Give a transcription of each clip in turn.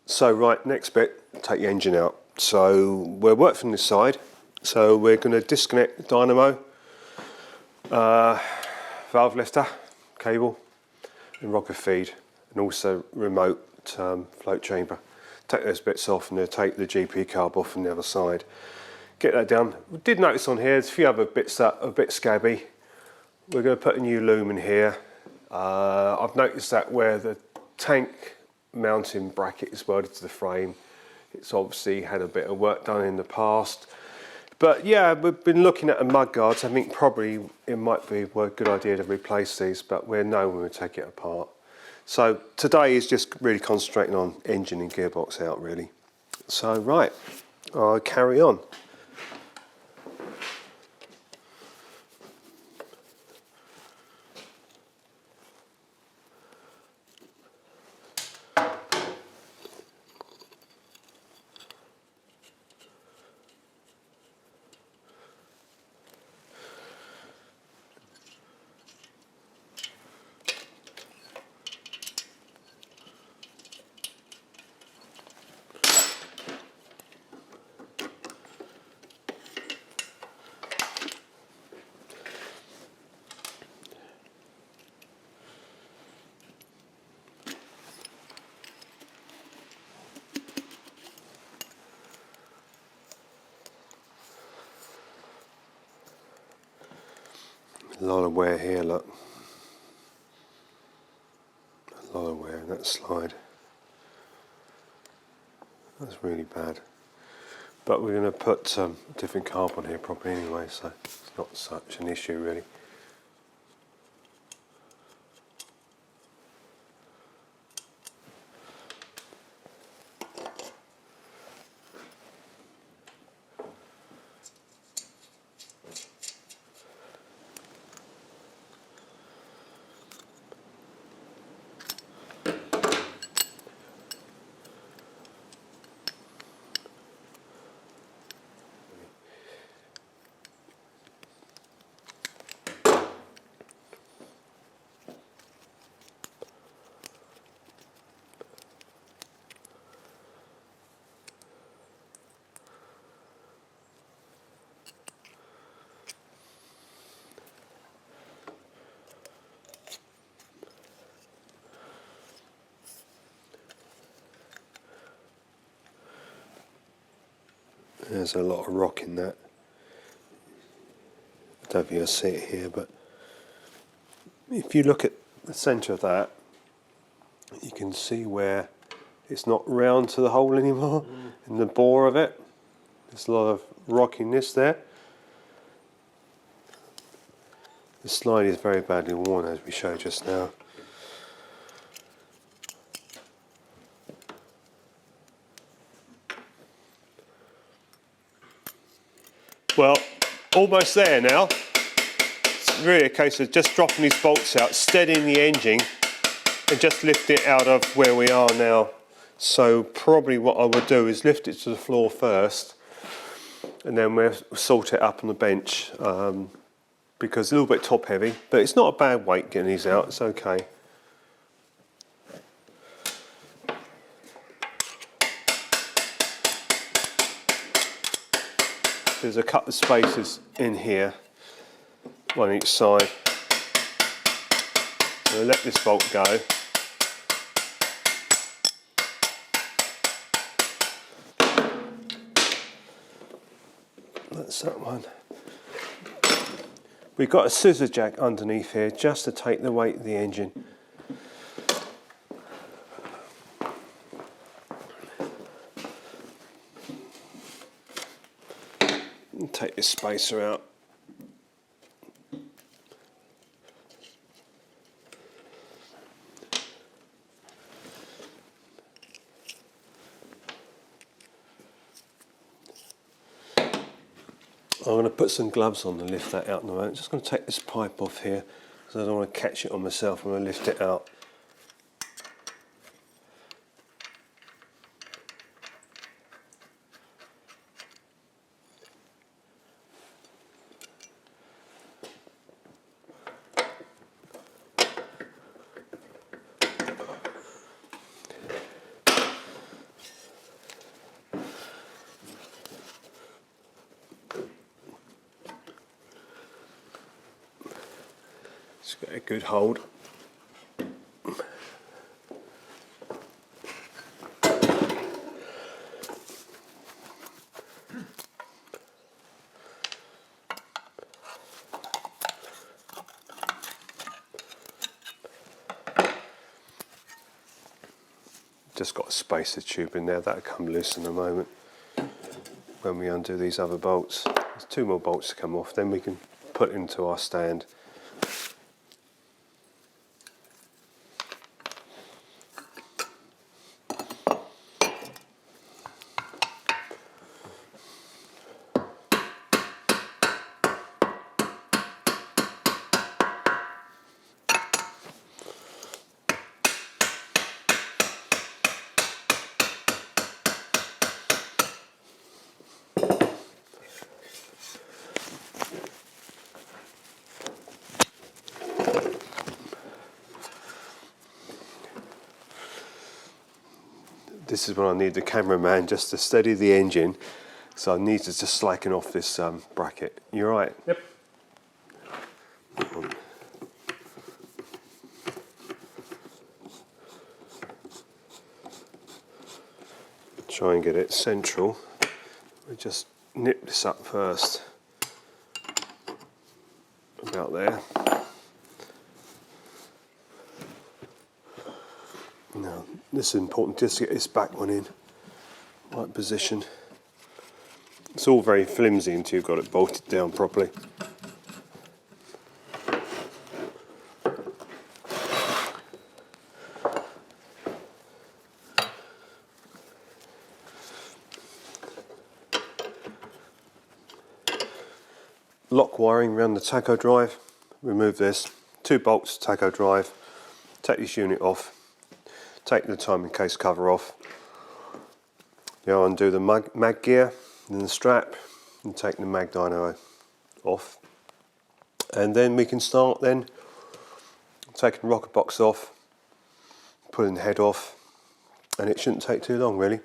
So right, next bit, take the engine out. So we'll work from this side. So we're going to disconnect the dynamo, valve lifter, cable, and rocker feed, and also remote float chamber. Take those bits off and then take the GP carb off on the other side. Get that done. We did notice on here there's a few other bits that are a bit scabby. We're going to put a new loom in here. I've noticed that where the tank mounting bracket is welded to the frame, it's obviously had a bit of work done in the past. But yeah, we've been looking at the mud guards. I think probably it might be a good idea to replace these, but we'll know when we take it apart. So today is just really concentrating on engine and gearbox out really. So right, I'll carry on. A lot of wear here, look. A lot of wear in that slide. That's really bad. But we're going to put a different carb on here probably anyway, so it's not such an issue really. There's a lot of rock in that. I don't think you'll see it here, but if you look at the centre of that, you can see where it's not round to the hole anymore in the bore of it. There's a lot of rockiness there. The slide is very badly worn, as we showed just now. Well, almost there now. It's really a case of just dropping these bolts out, steadying the engine, and just lift it out of where we are now. So probably what I would do is lift it to the floor first, and then we'll sort it up on the bench, because it's a little bit top heavy, but it's not a bad weight getting these out, it's okay. There's a couple of spaces in here, one each side. So we'll let this bolt go. That's that one. We've got a scissor jack underneath here just to take the weight of the engine. And take this spacer out. I'm going to put some gloves on and lift that out in a moment. I'm just going to take this pipe off here because I don't want to catch it on myself when I lift it out. Just get a good hold. Just got a spacer tube in there, that'll come loose in a moment when we undo these other bolts. There's 2 more bolts to come off, then we can put into our stand. This is when I need the cameraman just to steady the engine, so I need to just slacken off this bracket. You all right? Yep. Try and get it central. We just nip this up first. About there. Now, this is important just to get this back one in right position. It's all very flimsy until you've got it bolted down properly. Lock wiring around the tacho drive. Remove this. 2 bolts, tacho drive. Take this unit off. Take the timing case cover off. Now undo the mag gear and the strap and take the mag dyno off. And then we can start then taking the rocker box off, pulling the head off, and it shouldn't take too long really.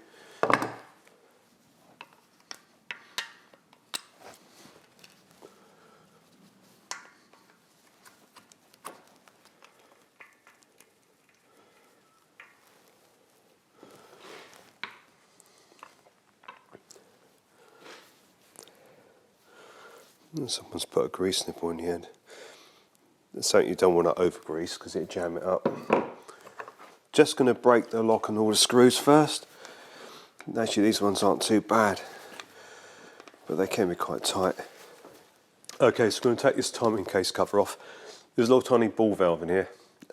Someone's put a grease nipple in the end. That's something you don't want to over grease because it'll jam it up. Just going to break the lock on all the screws first. Actually these ones aren't too bad, but they can be quite tight. Okay, so we're going to take this timing case cover off. There's a little tiny ball valve in here.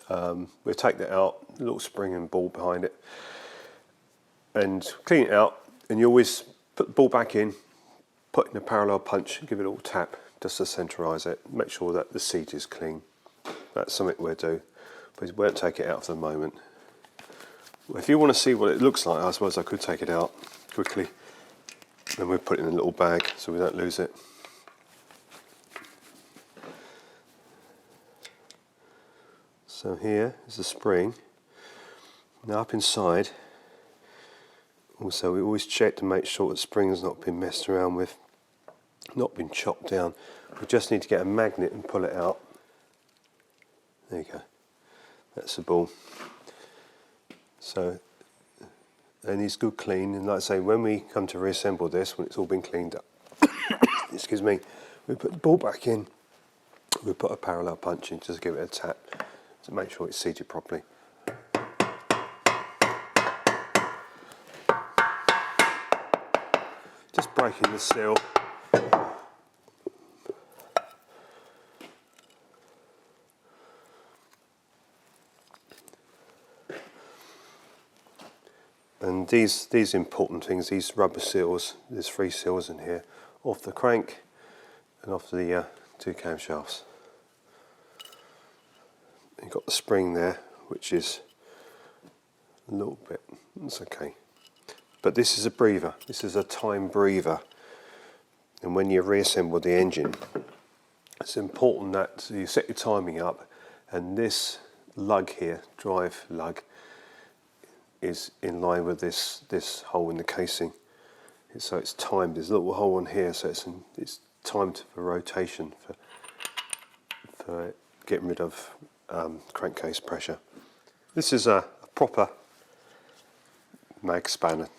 We'll take that out, a little spring and ball behind it, and clean it out. And you always put the ball back in, put in a parallel punch, give it a little tap just to centralise it. Make sure that the seat is clean. That's something we'll do, but we won't take it out for the moment. If you want to see what it looks like, I suppose I could take it out quickly. Then we'll put it in a little bag so we don't lose it. So here is the spring. Now up inside, also we always check to make sure the spring has not been messed around with, not been chopped down. We just need to get a magnet and pull it out. There you go. That's the ball. So, and it's good clean, and like I say, when we come to reassemble this, when it's all been cleaned up, excuse me, we put the ball back in, we put a parallel punch in, just give it a tap to make sure it's seated properly. Just breaking the seal. And these important things, these rubber seals, there's 3 seals in here, off the crank and off the 2 camshafts. You've got the spring there, which is a little bit, it's okay. But this is a breather, this is a time breather. And when you reassemble the engine, it's important that you set your timing up, and this lug here, drive lug, is in line with this hole in the casing. So it's timed, there's a little hole on here, so it's timed for rotation, for getting rid of crankcase pressure. This is a proper mag spanner,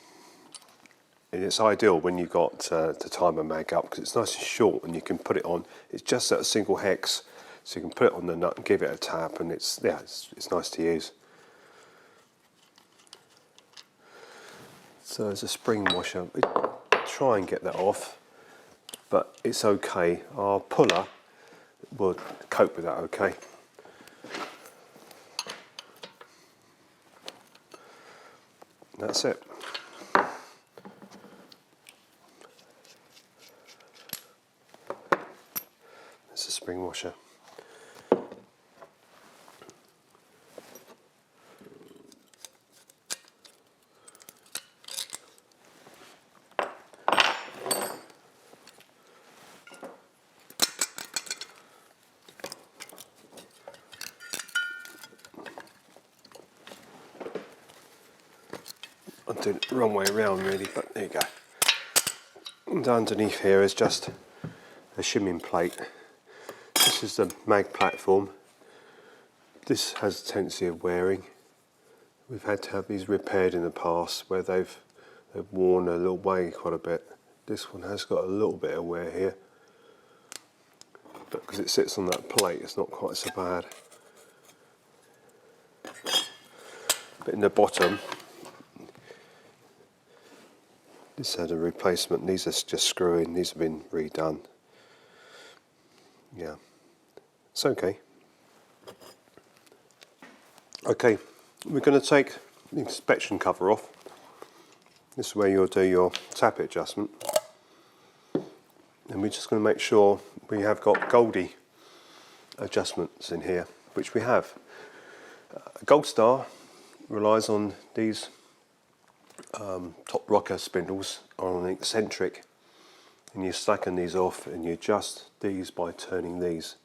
and it's ideal when you've got to time a mag up because it's nice and short and you can put it on. It's just at a single hex, so you can put it on the nut and give it a tap, and it's nice to use. So there's a spring washer. Try and get that off, but it's okay. Our puller will cope with that okay. That's it. It's a spring washer. I'm doing it the wrong way around really, but there you go. And underneath here is just a shimming plate. This is the mag platform. This has a tendency of wearing. We've had to have these repaired in the past where they've worn a little way quite a bit. This one has got a little bit of wear here, but because it sits on that plate it's not quite so bad. But in the bottom, this had a replacement. These are just screw-in. These have been redone. Yeah, it's okay. Okay, we're going to take the inspection cover off. This is where you'll do your tappet adjustment. And we're just going to make sure we have got Goldie adjustments in here, which we have. Gold Star relies on these top rocker spindles on an eccentric, and you slacken these off and you adjust these by turning these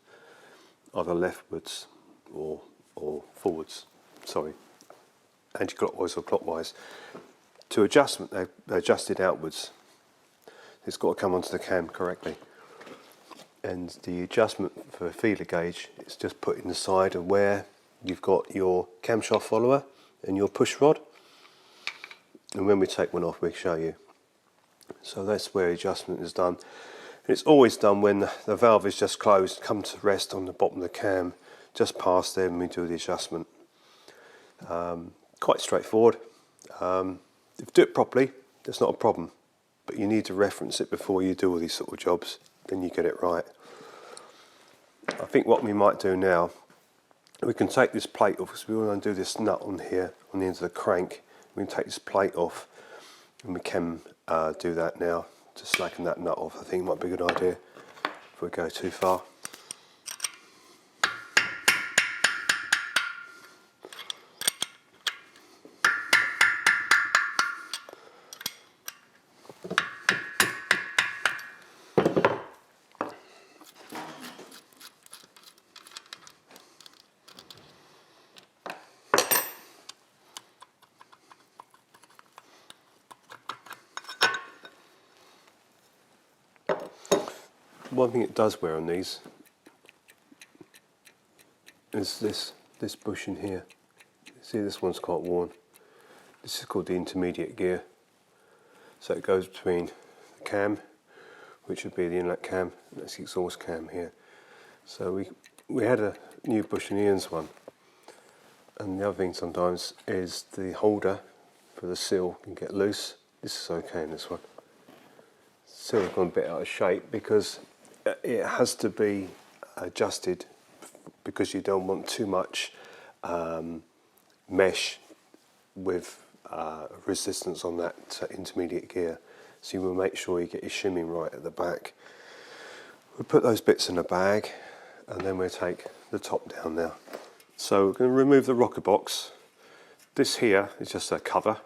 either leftwards or forwards, sorry, anti-clockwise or clockwise. To adjustment, they're adjusted outwards. It's got to come onto the cam correctly, and the adjustment for a feeler gauge is just put in the side of where you've got your camshaft follower and your push rod. And when we take one off, we'll show you. So that's where adjustment is done. It's always done when the valve is just closed, come to rest on the bottom of the cam, just past there, and we do the adjustment. Quite straightforward. If you do it properly, that's not a problem. But you need to reference it before you do all these sort of jobs, then you get it right. I think what we might do now, we can take this plate off because we want to undo this nut on here, on the end of the crank. We can take this plate off, and we can do that now to slacken that nut off. I think it might be a good idea if we go too far. One thing it does wear on these is this bush in here. See, this one's quite worn. This is called the intermediate gear. So it goes between the cam, which would be the inlet cam, and that's the exhaust cam here. So we had a new Bush & Ian's one, and the other thing sometimes is the holder for the seal can get loose. This is okay in this one. Seal's gone a bit out of shape because it has to be adjusted because you don't want too much mesh with resistance on that intermediate gear. So you will make sure you get your shimming right at the back. We'll put those bits in a bag, and then we'll take the top down now. So we're going to remove the rocker box. This here is just a cover,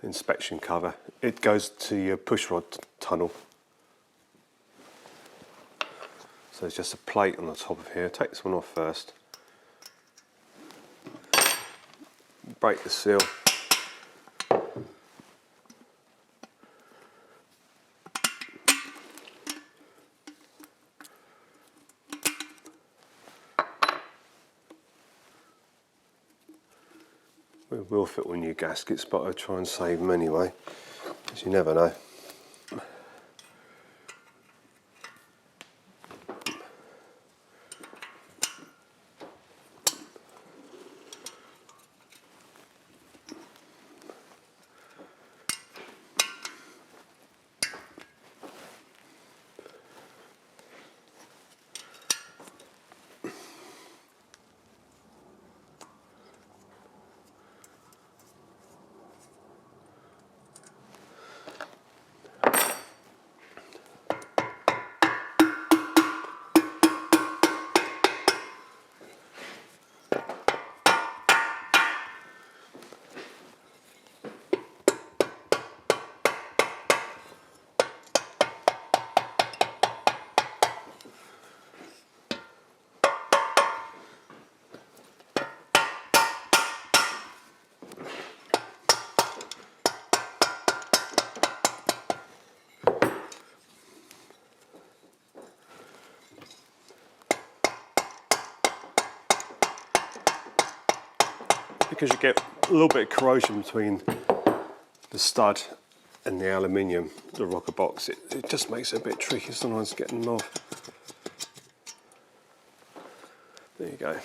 inspection cover. It goes to your push rod tunnel. So it's just a plate on the top of here. Take this one off first. Break the seal. We will fit all new gaskets, but I try and save them anyway, because you never know. Because you get a little bit of corrosion between the stud and the aluminium, the rocker box, it just makes it a bit tricky sometimes getting them off. There you go.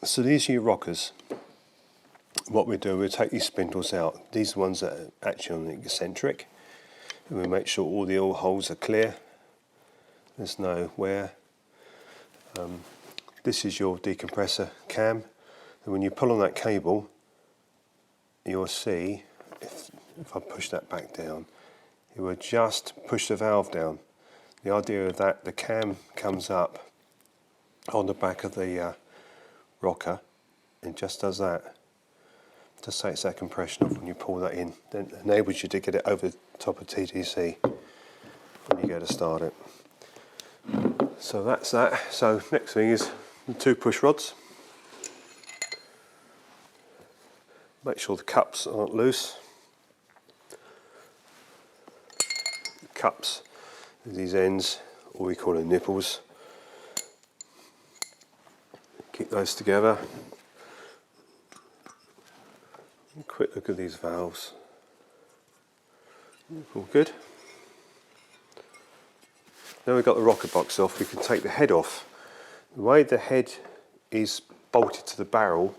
So these are your rockers. What we do, we take these spindles out. These are ones that are actually on the eccentric, and we make sure all the oil holes are clear. There's no wear. This is your decompressor cam, and when you pull on that cable, you'll see, if I push that back down, it will just push the valve down. The idea of that, the cam comes up on the back of the rocker and just does that. Just takes that compression off when you pull that in. Then enables you to get it over the top of TDC when you go to start it. So that's that. So next thing is the 2 push rods. Make sure the cups aren't loose. The cups, these ends, or we call them nipples. Keep those together. And quick look at these valves. All good. Now we've got the rocker box off, we can take the head off. The way the head is bolted to the barrel,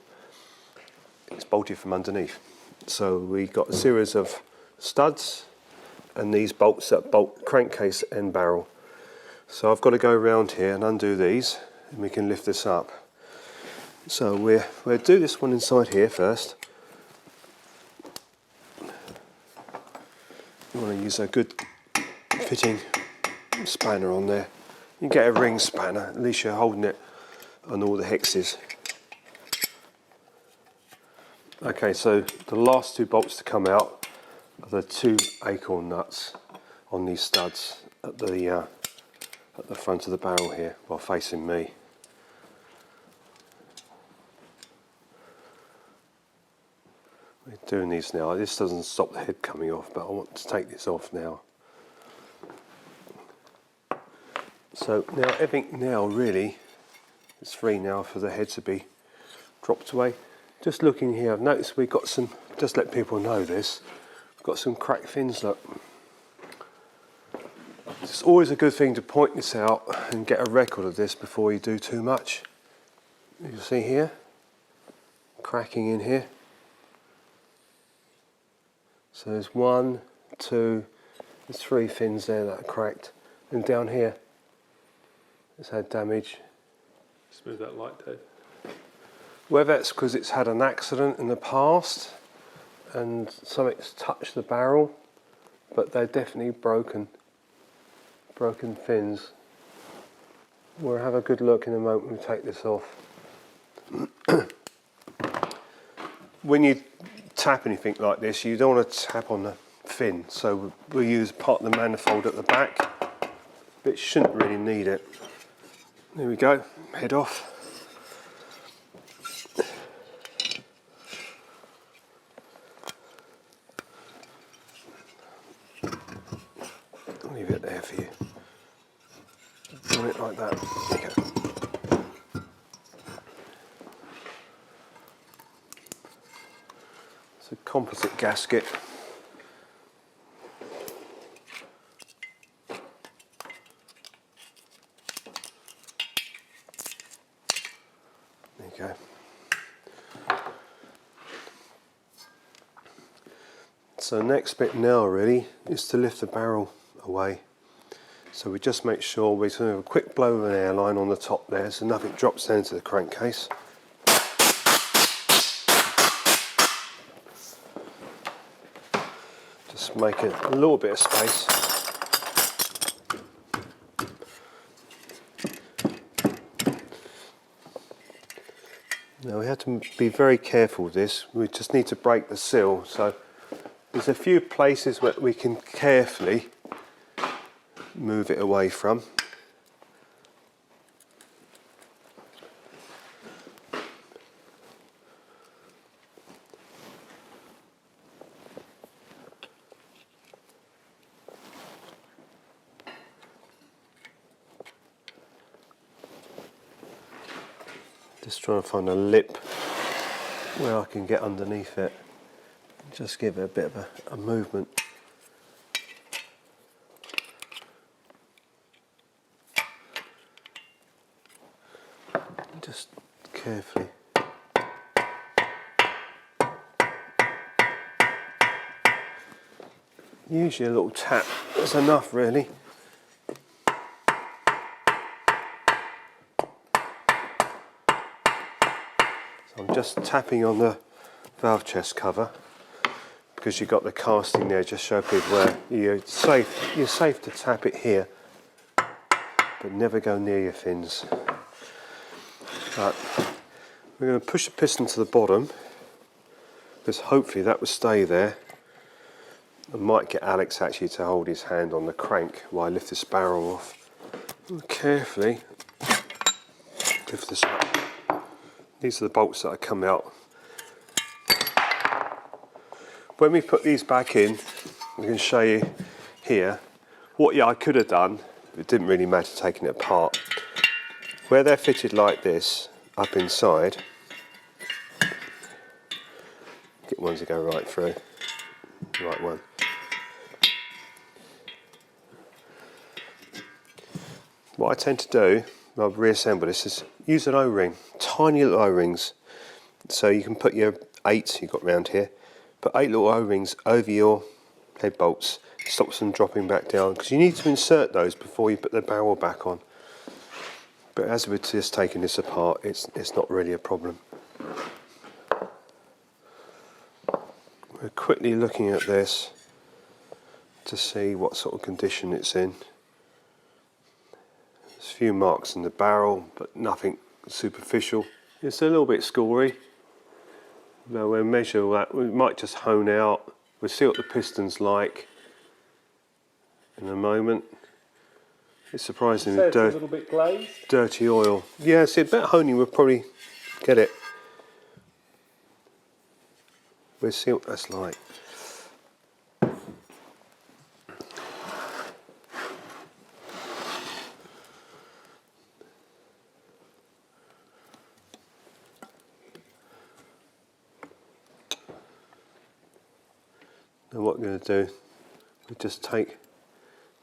it's bolted from underneath. So we've got a series of studs and these bolts that bolt crankcase and barrel. So I've got to go around here and undo these, and we can lift this up. So we'll do this one inside here first. You want to use a good fitting spanner on there. You get a ring spanner, at least you're holding it on all the hexes. Okay, so the last 2 bolts to come out are the 2 acorn nuts on these studs at the front of the barrel here, while facing me. We're doing these now. This doesn't stop the head coming off, but I want to take this off now. So now everything now really is free now for the head to be dropped away. Just looking here, I've noticed we've got some, just let people know this, we've got some cracked fins, look. It's always a good thing to point this out and get a record of this before you do too much. You see here, cracking in here. So there's 1, 2, there's 3 fins there that are cracked, and down here it's had damage. Smooth that light, Dave. Whether it's because it's had an accident in the past and something's touched the barrel, but they're definitely broken fins. We'll have a good look in a moment when we take this off. When you tap anything like this, you don't want to tap on the fin, so we'll use part of the manifold at the back, but it shouldn't really need it. There we go, head off. I'll leave it there for you. Do it like that. There you go. It's a composite gasket. There you go. So the next bit now really is to lift the barrel away. So we just make sure we're going to have a quick blow of an airline on the top there so nothing drops down into the crankcase. Just make a little bit of space. Now we have to be very careful with this. We just need to break the seal. So there's a few places where we can carefully move it away from. Just trying to find a lip where I can get underneath it. Just give it a bit of a movement. Just carefully. Usually a little tap is enough really. So I'm just tapping on the valve chest cover because you've got the casting there, just show people where you're safe to tap it here, but never go near your fins. Right. We're going to push the piston to the bottom because hopefully that will stay there. I might get Alex actually to hold his hand on the crank while I lift this barrel off. And carefully lift this up. These are the bolts that come out. When we put these back in, I'm going to show you here what I could have done. It didn't really matter taking it apart. Where they're fitted like this, up inside, get one to go right through, right one. What I tend to do, when I've reassembled this, is use an O-ring, tiny little O-rings. So you can put your 8 you've got round here, put 8 little O-rings over your head bolts, stops them dropping back down, because you need to insert those before you put the barrel back on. But as we're just taking this apart, it's not really a problem. We're quickly looking at this to see what sort of condition it's in. There's a few marks in the barrel, but nothing superficial. It's a little bit scory. Now we'll measure that. We might just hone out. We'll see what the piston's like in a moment. It's surprisingly a little bit glazed. Dirty oil. Yeah, see, a bit of honing will probably get it. We'll see what that's like. Now what we're going to do, we just take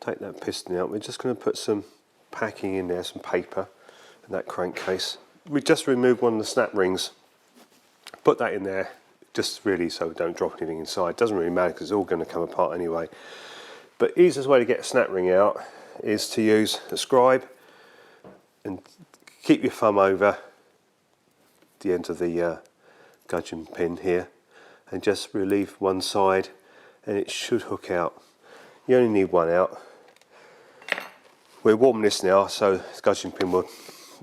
that piston out. We're just going to put some packing in there, some paper, in that crankcase. We just removed one of the snap rings. Put that in there, just really so we don't drop anything inside. Doesn't really matter because it's all going to come apart anyway. But easiest way to get a snap ring out is to use a scribe and keep your thumb over the end of the gudgeon pin here and just relieve one side and it should hook out. You only need one out. We're warming this now so the gudgeon pin will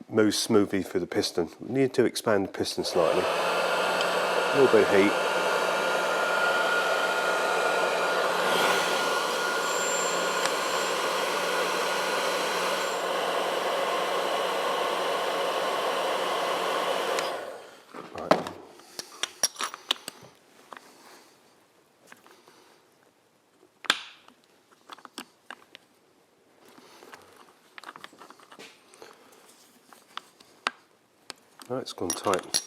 move smoothly through the piston. We need to expand the piston slightly. A little bit of heat. Right, it's gone tight.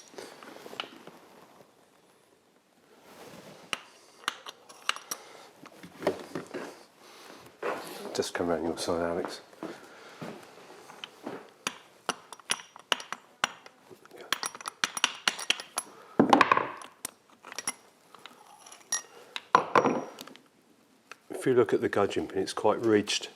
just come around your side, Alex. If you look at the gudgeon pin, it's quite ridged.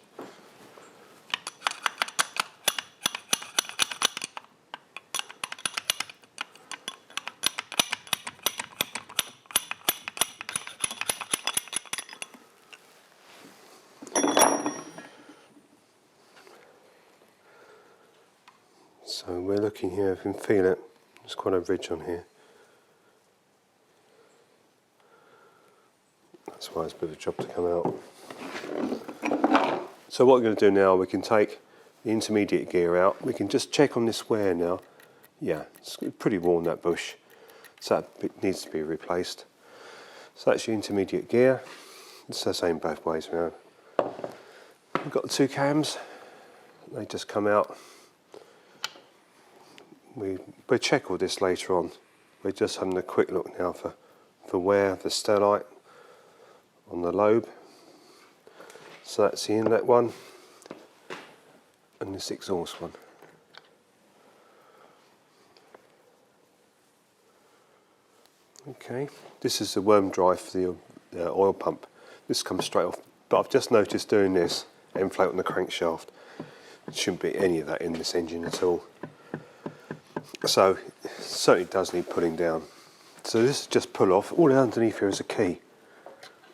So we're looking here, if you can feel it, there's quite a ridge on here. That's why it's a bit of a job to come out. So what we're going to do now, we can take the intermediate gear out. We can just check on this wear now. Yeah, it's pretty worn, that bush. So that bit needs to be replaced. So that's your intermediate gear. It's the same both ways around. We've got the two cams. They just come out. We'll check all this later on. We're just having a quick look now for wear of the stellite on the lobe. So that's the inlet one and this exhaust one. Okay, this is the worm drive for the oil pump. This comes straight off, but I've just noticed doing this end float on the crankshaft. There shouldn't be any of that in this engine at all. So it certainly does need pulling down. So this is just pull off. All underneath here is a key.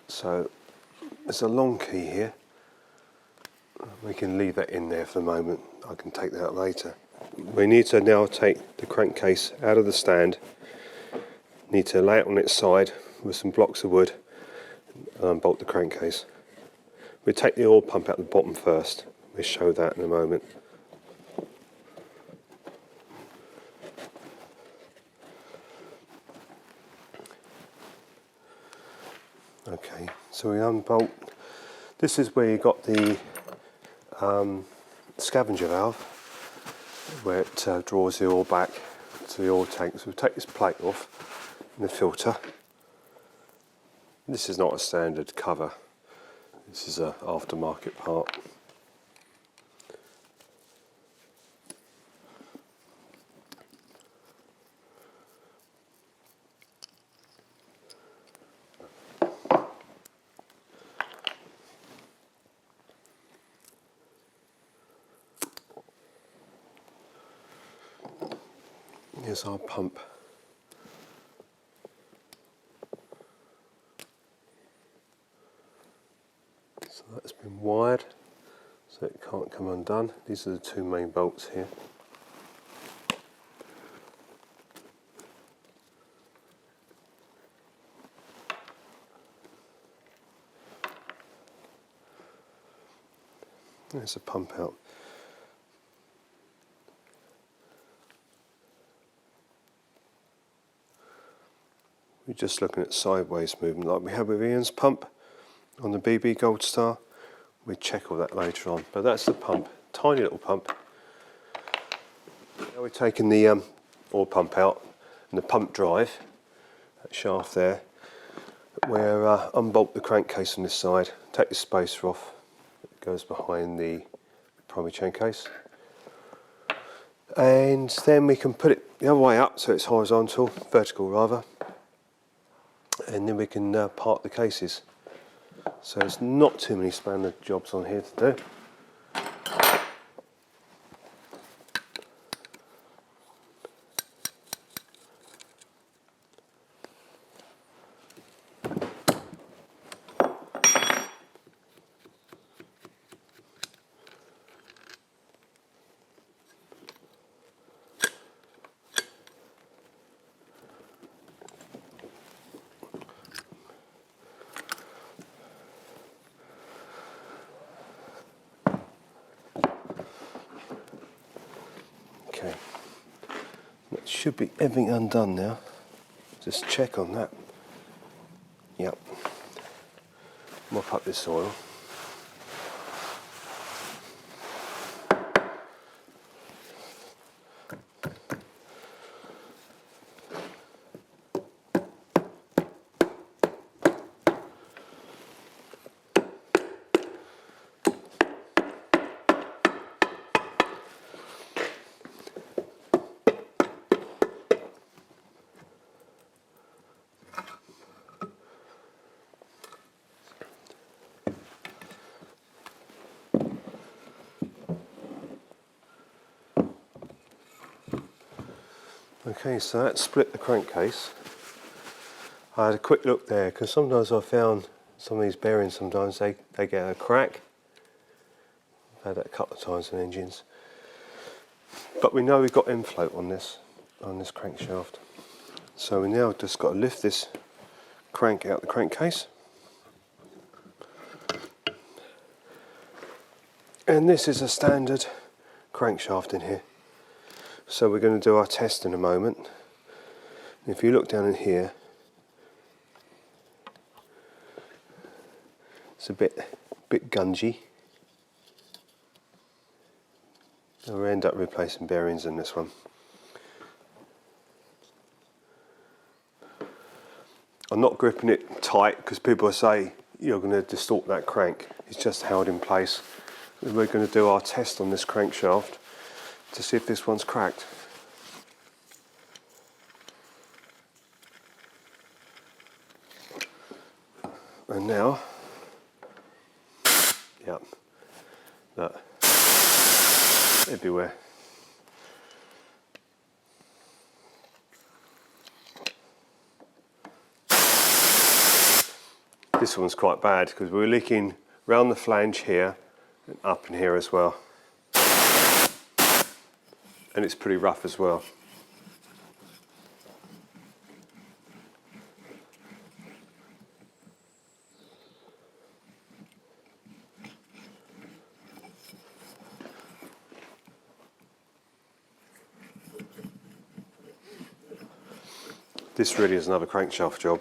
So there's a long key here. We can leave that in there for the moment. I can take that out later. We need to now take the crankcase out of the stand. Need to lay it on its side with some blocks of wood and unbolt the crankcase. We'll take the oil pump out the bottom first. We'll show that in a moment. Okay, so we unbolt. This is where you got the scavenger valve, where it draws the oil back to the oil tank. So we'll take this plate off and the filter. This is not a standard cover. This is an aftermarket part. Here's our pump. So that's been wired, so it can't come undone. These are the two main bolts here. There's a pump out. We're just looking at sideways movement like we had with Ian's pump on the BB Gold Star. We'll check all that later on. But that's the pump, tiny little pump. Now we're taking the oil pump out and the pump drive, that shaft there. We'll unbolt the crankcase on this side, take the spacer off. It goes behind the primary chain case. And then we can put it the other way up so it's horizontal, vertical rather. And then we can part the cases. So there's not too many standard jobs on here to do. Okay, that should be everything undone now. Just check on that. Yep. Mop up this oil. Okay, so that split the crankcase. I had a quick look there because sometimes I found some of these bearings, sometimes they get a crack. I've had that a couple of times in engines. But we know we've got end float on this crankshaft. So we now just got to lift this crank out the crankcase. And this is a standard crankshaft in here. So we're going to do our test in a moment. If you look down in here, it's a bit gungy. We'll end up replacing bearings in this one. I'm not gripping it tight because people say you're going to distort that crank. It's just held in place. We're going to do our test on this crankshaft to see if this one's cracked. And now, yep, look, everywhere. This one's quite bad because we're leaking round the flange here and up in here as well. And it's pretty rough as well. This really is another crankshaft job.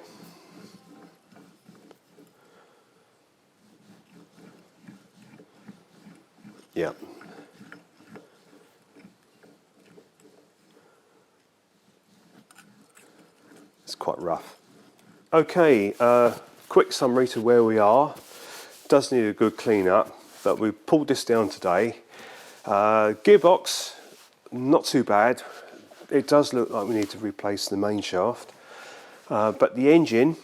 Yeah. It's quite rough. Okay, quick summary to where we are. Does need a good clean up, but we pulled this down today. Gearbox, not too bad. It does look like we need to replace the main shaft, but the engine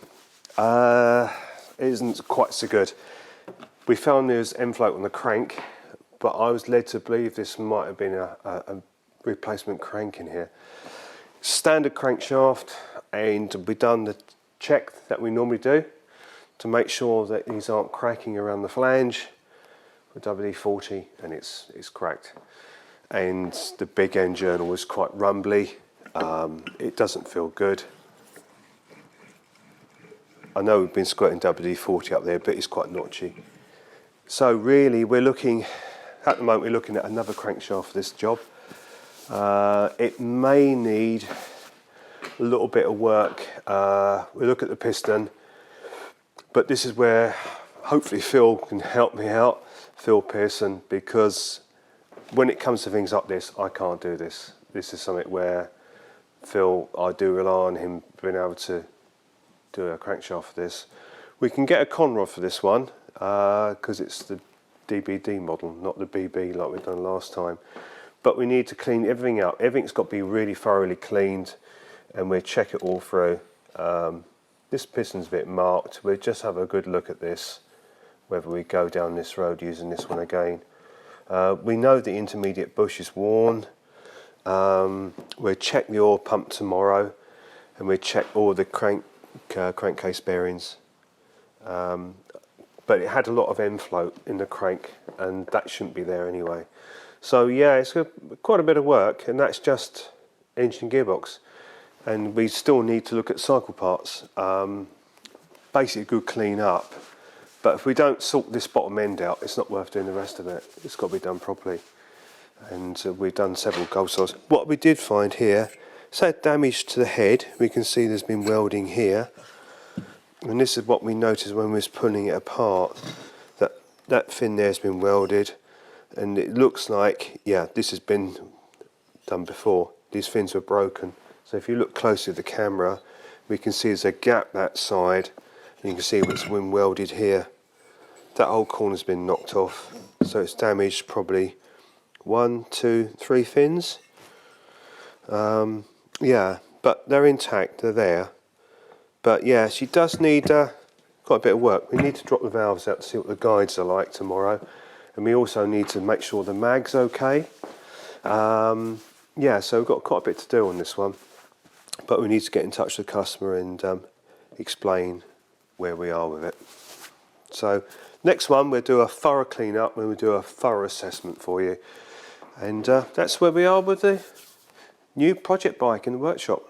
isn't quite so good. We found there's end float on the crank, but I was led to believe this might have been a replacement crank in here. Standard crankshaft, and we've done the check that we normally do to make sure that these aren't cracking around the flange with WD-40, and it's cracked. And the big end journal was quite rumbly. It doesn't feel good. I know we've been squirting WD-40 up there, but it's quite notchy. So really, we're looking, at the moment, we're looking at another crankshaft for this job. It may need a little bit of work. We look at the piston, but this is where hopefully Phil can help me out, Phil Pearson, because when it comes to things like this, I can't do this. This is something where Phil, I do rely on him being able to do a crankshaft for this. We can get a con rod for this one because it's the DBD model, not the BB like we've done last time. But we need to clean everything up. Everything's got to be really thoroughly cleaned, and we'll check it all through. This piston's a bit marked. We'll just have a good look at this, whether we go down this road using this one again. We know the intermediate bush is worn. We'll check the oil pump tomorrow, and we'll check all the crankcase bearings. But it had a lot of end float in the crank, and that shouldn't be there anyway. So yeah, it's quite a bit of work, and that's just engine gearbox. And we still need to look at cycle parts. Basically a good clean up. But if we don't sort this bottom end out, it's not worth doing the rest of it. It's got to be done properly. And we've done several Gold Stars. What we did find here, it's had damage to the head. We can see there's been welding here. And this is what we noticed when we was pulling it apart. That fin there's been welded. And it looks like, yeah, this has been done before. These fins were broken. So if you look closely at the camera, we can see there's a gap that side. And you can see what's been welded here. That whole corner's been knocked off. So it's damaged probably 1, 2, 3 fins. Yeah, but they're intact, they're there. But yeah, she does need quite a bit of work. We need to drop the valves out to see what the guides are like tomorrow. And we also need to make sure the mag's okay. Yeah, so we've got quite a bit to do on this one. but we need to get in touch with the customer and explain where we are with it. So next one, we'll do a thorough clean up and we'll do a thorough assessment for you, and that's where we are with the new project bike in the workshop.